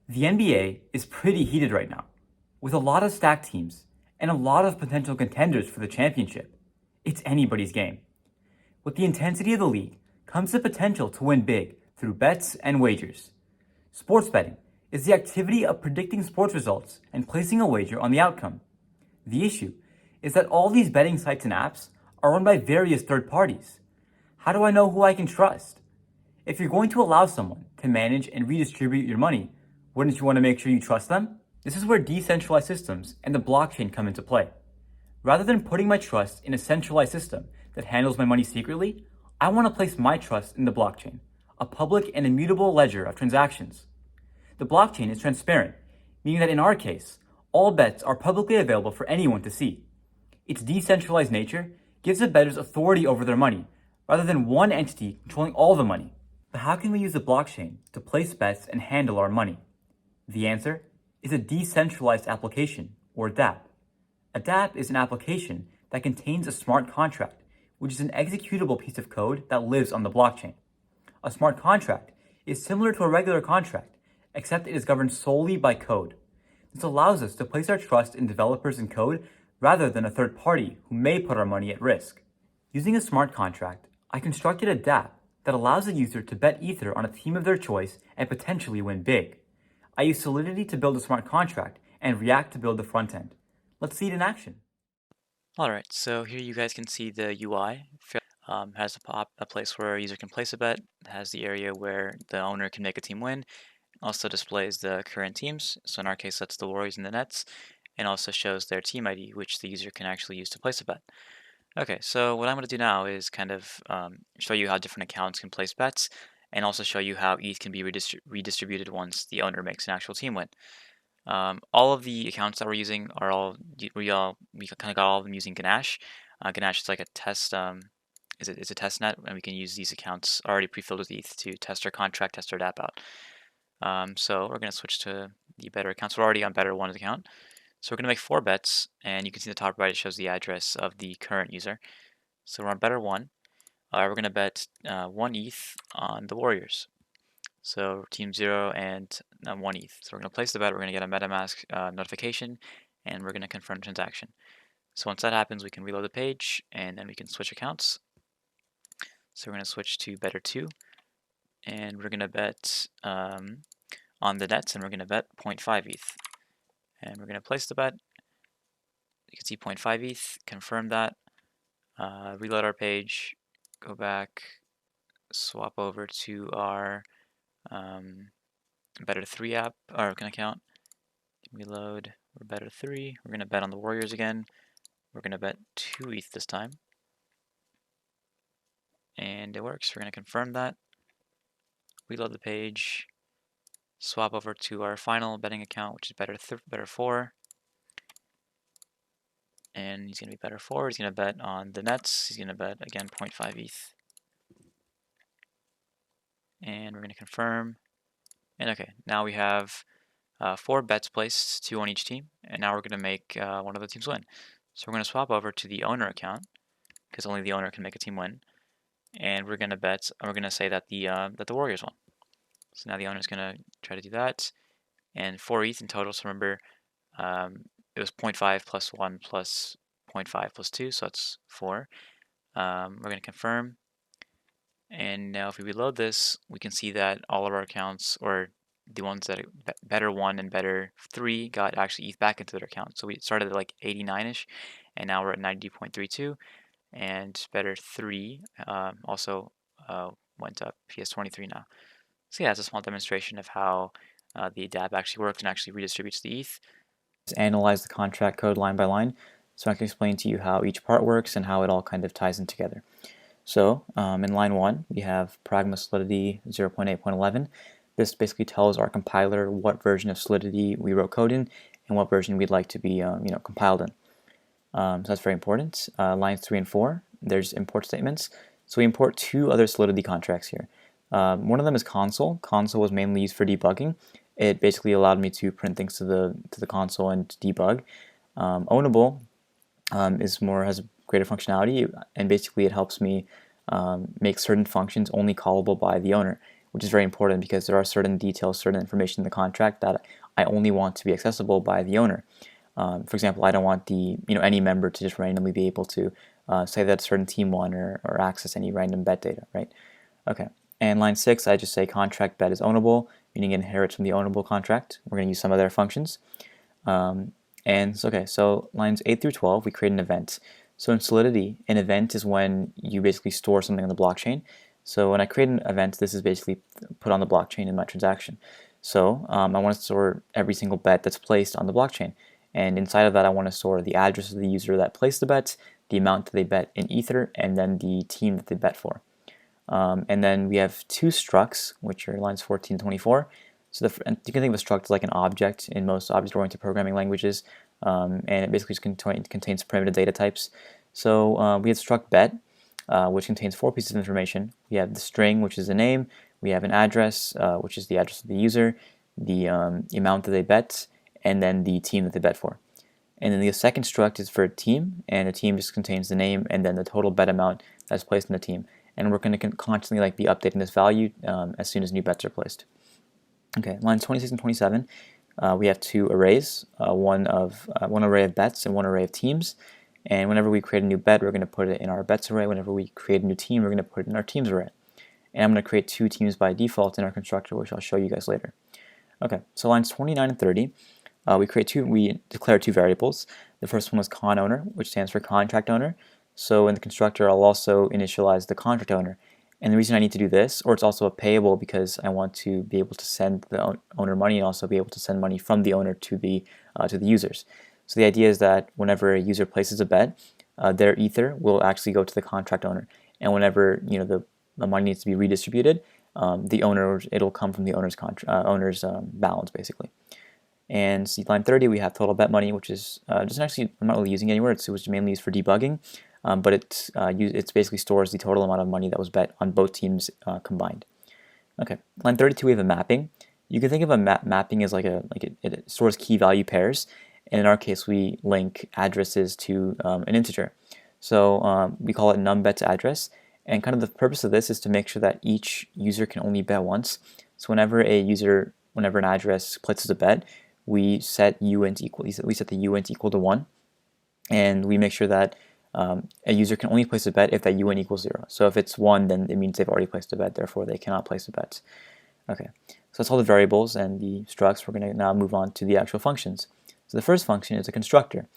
The NBA is pretty heated right now, with a lot of stacked teams and a lot of potential contenders for the championship. It's anybody's game. With the intensity of the league comes the potential to win big through bets and wagers. Sports betting is the activity of predicting sports results and placing a wager on the outcome. The issue is that all these betting sites and apps are run by various third parties. How do I know who I can trust? If you're going to allow someone to manage and redistribute your money, wouldn't you want to make sure you trust them? This is where decentralized systems and the blockchain come into play. Rather than putting my trust in a centralized system that handles my money secretly, I want to place my trust in the blockchain, a public and immutable ledger of transactions. The blockchain is transparent, meaning that in our case, all bets are publicly available for anyone to see. Its decentralized nature gives the bettors authority over their money, rather than one entity controlling all the money. But how can we use the blockchain to place bets and handle our money? The answer is a decentralized application, or DApp. A DApp is an application that contains a smart contract, which is an executable piece of code that lives on the blockchain. A smart contract is similar to a regular contract, except it is governed solely by code. This allows us to place our trust in developers and code rather than a third party who may put our money at risk. Using a smart contract, I constructed a DApp that allows the user to bet Ether on a team of their choice and potentially win big. I use Solidity to build a smart contract and React to build the front end. Let's see it in action. Alright, so here you guys can see the UI. Has a place where a user can place a bet, has the area where the owner can make a team win, also displays the current teams, so in our case that's the Warriors and the Nets, and also shows their team ID, which the user can actually use to place a bet. Okay, so what I'm going to do now is kind of show you how different accounts can place bets, and also show you how ETH can be redistributed once the owner makes an actual team win. All of the accounts that we're using are we kind of got all of them using Ganache. Ganache is like a test. It's a test net, and we can use these accounts already pre-filled with ETH to test our contract, test our DApp out. So we're going to switch to the better accounts. We're already on better one's account. So we're going to make 4 bets, and you can see in the top right it shows the address of the current user. So we're on better one. We're going to bet 1 ETH on the Warriors. So team 0 and 1 ETH. So we're going to place the bet, we're going to get a MetaMask notification, and we're going to confirm the transaction. So once that happens, we can reload the page, and then we can switch accounts. So we're going to switch to better 2, and we're going to bet on the Nets, and we're going to bet 0.5 ETH. And we're going to place the bet. You can see 0.5 ETH, confirm that, reload our page, go back, swap over to our better 3 app, or account, reload, we're better 3, we're going to bet on the Warriors again, we're going to bet 2 ETH this time, and it works. We're going to confirm that, reload the page, swap over to our final betting account, which is better 4, and he's going to be better 4. He's going to bet on the Nets. He's going to bet again 0.5 ETH, and we're going to confirm. And okay, now we have 4 bets placed, 2 on each team, and now we're going to make one of the teams win. So we're going to swap over to the owner account, because only the owner can make a team win, and we're going to bet. We're going to say that the Warriors won. So now the owner is going to try to do that, and 4 ETH in total. So remember, it was 0.5 plus 1 plus 0.5 plus 2, so that's 4. We're going to confirm. And now if we reload this, we can see that all of our accounts, or the ones that better 1 and better 3, got actually ETH back into their account. So we started at like 89ish, and now we're at 90.32. And better 3 also went up. He has 23 now. So yeah, it's a small demonstration of how the DApp actually works and actually redistributes the ETH. Just analyze the contract code line by line, so I can explain to you how each part works and how it all kind of ties in together. So in line 1, we have Pragma Solidity 0.8.11. This basically tells our compiler what version of Solidity we wrote code in and what version we'd like to be compiled in. So that's very important. Lines 3 and 4, there's import statements. So we import 2 other Solidity contracts here. One of them is console. Console was mainly used for debugging. It basically allowed me to print things to the console and debug. Ownable has greater functionality, and basically it helps me make certain functions only callable by the owner, which is very important because there are certain details, certain information in the contract that I only want to be accessible by the owner. For example, I don't want any member to just randomly be able to say that a certain team won or access any random bet data, right? Okay. And line 6, I just say contract bet is ownable, meaning it inherits from the ownable contract. We're going to use some of their functions. So lines 8 through 12, we create an event. So in Solidity, an event is when you basically store something on the blockchain. So when I create an event, this is basically put on the blockchain in my transaction. So I want to store every single bet that's placed on the blockchain. And inside of that, I want to store the address of the user that placed the bet, the amount that they bet in Ether, and then the team that they bet for. And then we have two structs, which are lines 14 and 24. So you can think of a struct as like an object in most object-oriented programming languages, and it basically just contains primitive data types. So we have struct bet, which contains 4 pieces of information. We have the string, which is the name. We have an address, which is the address of the user, the amount that they bet, and then the team that they bet for. And then the second struct is for a team, and a team just contains the name and then the total bet amount that's placed in the team. And we're going to constantly be updating this value as soon as new bets are placed. Okay, lines 26 and 27, we have 2 arrays, one array of bets and one array of teams. And whenever we create a new bet, we're going to put it in our bets array. Whenever we create a new team, we're going to put it in our teams array. And I'm going to create 2 teams by default in our constructor, which I'll show you guys later. Okay, so lines 29 and 30, we declare 2 variables. The first one was con owner, which stands for contract owner. So in the constructor, I'll also initialize the contract owner. And the reason I need to do this, or it's also a payable because I want to be able to send the owner money and also be able to send money from the owner to the users. So the idea is that whenever a user places a bet, their Ether will actually go to the contract owner. And whenever the money needs to be redistributed, it'll come from the owner's balance basically. And see, line 30, we have total bet money, which is I'm not really using it anywhere. It was mainly used for debugging, but it basically stores the total amount of money that was bet on both teams combined. Okay, line 32, we have a mapping. You can think of a mapping as it stores key value pairs, and in our case, we link addresses to an integer. So we call it numbets address, and kind of the purpose of this is to make sure that each user can only bet once. So whenever an address places a bet, we set the uint equal to 1, and we make sure that a user can only place a bet if that uint equals 0. So if it's 1, then it means they've already placed a bet, therefore they cannot place a bet. Okay, so that's all the variables and the structs. We're going to now move on to the actual functions. So the first function is a constructor,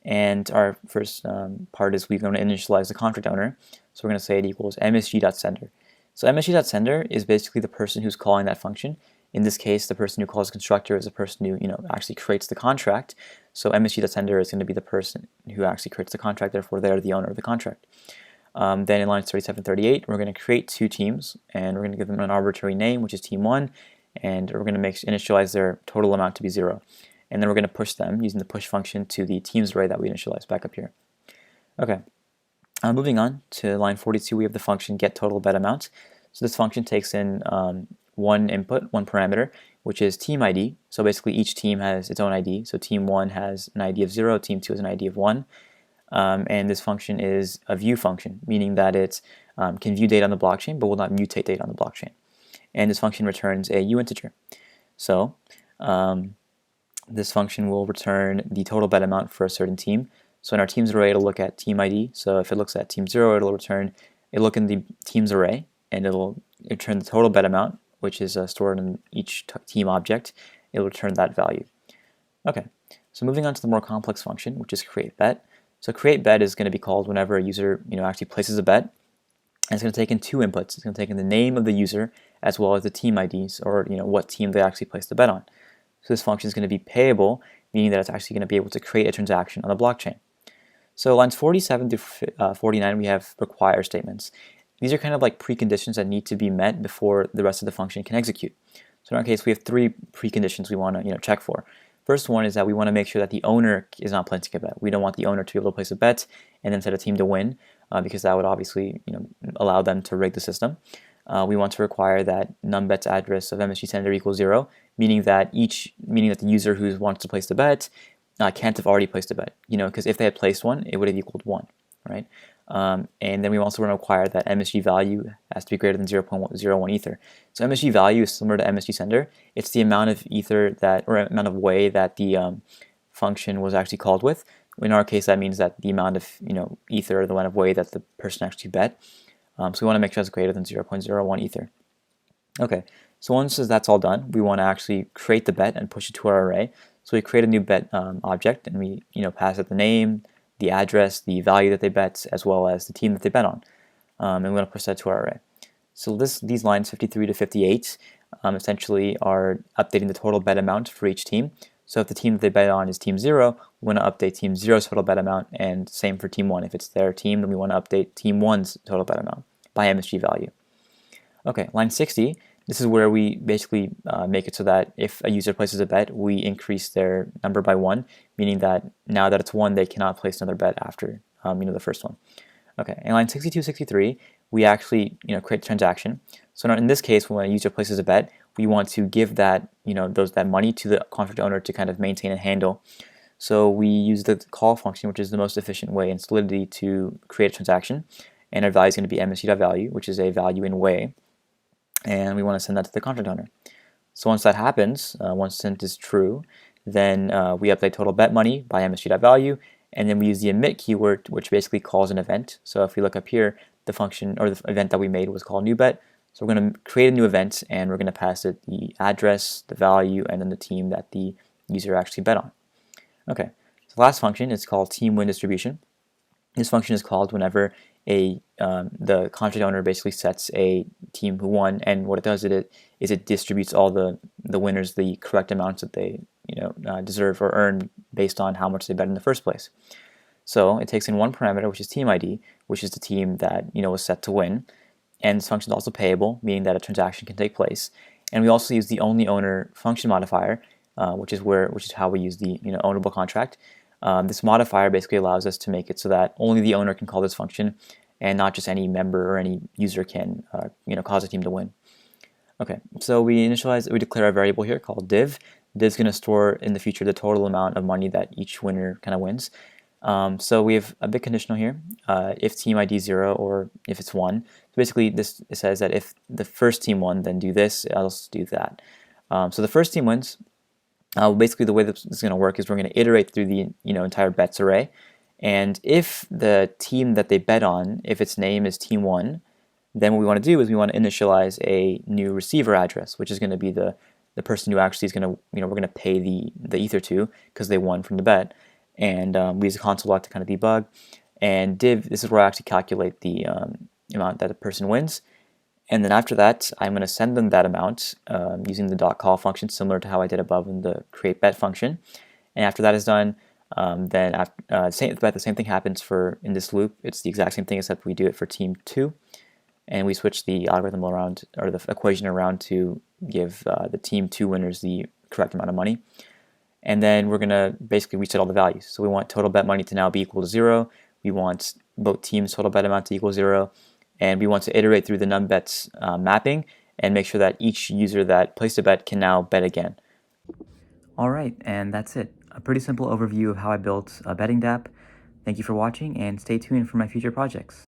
and our first part is we're going to initialize the contract owner. So we're going to say it equals msg.sender. So msg.sender is basically the person who's calling that function. In this case, the person who calls constructor is the person who actually creates the contract. So msg.sender is going to be the person who actually creates the contract, therefore they're the owner of the contract. Then in lines 37 and 38, we're going to create 2 teams, and we're going to give them an arbitrary name, which is team 1, and we're going to initialize their total amount to be 0. And then we're going to push them using the push function to the teams array that we initialized back up here. Okay, moving on to line 42, we have the function get total bet amount. So this function takes in one input, one parameter, which is team ID. So basically each team has its own ID. So team 1 has an ID of 0, team 2 has an ID of 1. And this function is a view function, meaning that it can view data on the blockchain but will not mutate data on the blockchain. And this function returns a uinteger. So this function will return the total bet amount for a certain team. So in our teams array, it'll look at team ID. So if it looks at team 0, it'll look in the teams array, and it'll return the total bet amount, which is stored in each team object. It'll return that value. Okay, so moving on to the more complex function, which is create bet. So create bet is going to be called whenever a user actually places a bet. And it's going to take in 2 inputs. It's going to take in the name of the user as well as the team IDs, or what team they actually placed the bet on. So this function is going to be payable, meaning that it's actually going to be able to create a transaction on the blockchain. So lines 47 through 49, we have require statements. These are kind of like preconditions that need to be met before the rest of the function can execute. So in our case, we have 3 preconditions we want to check for. First one is that we want to make sure that the owner is not placing a bet. We don't want the owner to be able to place a bet and then set a team to win, because that would obviously allow them to rig the system. We want to require that numbets address of MSG sender equals 0, meaning that the user who wants to place the bet can't have already placed a bet. Because if they had placed one, it would have equaled 1, right? And then we also want to require that MSG value has to be greater than 0.01 Ether. So MSG value is similar to MSG sender. It's the amount of Ether that, or amount of way that the function was actually called with. In our case, that means that the amount of Ether, or the amount of way that the person actually bet. So we want to make sure it's greater than 0.01 Ether. Okay, so once that's all done, we want to actually create the bet and push it to our array. So we create a new bet object, and we pass it the name, the address, the value that they bet, as well as the team that they bet on. And we're going to push that to our array. So these lines 53 to 58 essentially are updating the total bet amount for each team. So if the team that they bet on is team 0, we want to update team 0's total bet amount, and same for team 1. If it's their team, then we want to update team 1's total bet amount by MSG value. Okay, line 60, this is where we basically make it so that if a user places a bet, we increase their number by 1, meaning that now that it's 1, they cannot place another bet after the first one. Okay, in line 62, 63, we actually create a transaction. So now in this case, when a user places a bet, we want to give that that money to the contract owner to kind of maintain and handle. So we use the call function, which is the most efficient way in Solidity to create a transaction, and our value is going to be msg.value, which is a value in way, and we want to send that to the contract owner. So once that happens, once sent is true, then we update total bet money by msg.value, and then we use the emit keyword, which basically calls an event. So if we look up here, the function or the event that we made was called new bet. So we're going to create a new event, and we're going to pass it the address, the value, and then the team that the user actually bet on. Okay, so the last function is called team win distribution. This function is called whenever the contract owner basically sets a team who won, and what it does is it distributes all the winners the correct amounts that they deserve or earn based on how much they bet in the first place. So it takes in one parameter, which is team ID, which is the team that was set to win, and this function is also payable, meaning that a transaction can take place. And we also use the only owner function modifier, which is how we use the ownable contract. This modifier basically allows us to make it so that only the owner can call this function, and not just any member or any user can cause a team to win. Okay, so we declare a variable here called div. Div's going to store in the future the total amount of money that each winner kind of wins. So we have a big conditional here, if team ID 0 or if it's 1. So basically it says that if the first team won, then do this, else do that. So the first team wins. Basically the way this is going to work is we're going to iterate through the entire bets array, and if the team that they bet on, if its name is team 1, then what we want to do is we want to initialize a new receiver address, which is going to be the person who actually is going to we're going to pay the ether to because they won from the bet. And we use a console log to kind of debug. And div, this is where I actually calculate the amount that a person wins. And then after that, I'm going to send them that amount using the .call function, similar to how I did above in the create bet function. And after that is done, then the same thing happens in this loop. It's the exact same thing, except we do it for team 2. And we switch the algorithm around, or the equation around, to give the team 2 winners the correct amount of money. And then we're going to basically reset all the values. So we want total bet money to now be equal to 0. We want both teams' total bet amount to equal 0. And we want to iterate through the numbets mapping and make sure that each user that placed a bet can now bet again. All right, and that's it. A pretty simple overview of how I built a betting DApp. Thank you for watching, and stay tuned for my future projects.